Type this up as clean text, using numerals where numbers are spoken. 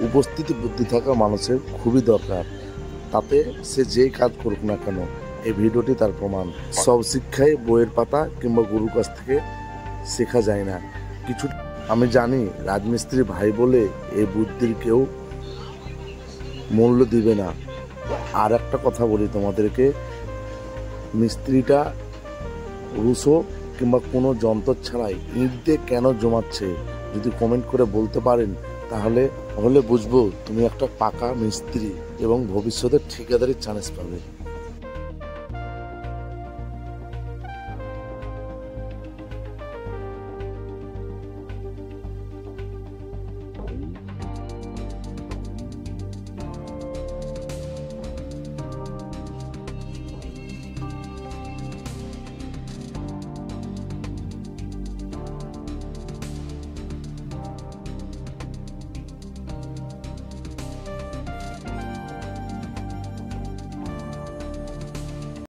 উপস্থিতি বুদ্ধি থাকা মানুষের খুবই দরকার, তাতে সে যেই কাজ করুক না কেন। এই ভিডিওটি তার প্রমাণ। সব শিক্ষাই বইয়ের পাতা কিংবা গুরুর কাছ থেকে শেখা যায় না। কিছু আমি জানি রাজমিস্ত্রি ভাই বলে এই বুদ্ধির কেউ মূল্য দিবে না। আর একটা কথা বলি তোমাদেরকে, মিস্ত্রিটা রুশো কিংবা কোনো যন্ত্র ছাড়াই ইট দিয়ে কেন জমাচ্ছে, যদি কমেন্ট করে বলতে পারেন তাহলে বুঝবো তুমি একটা পাকা মিস্ত্রি এবং ভবিষ্যতে ঠিকাদারির চান্স পাবে।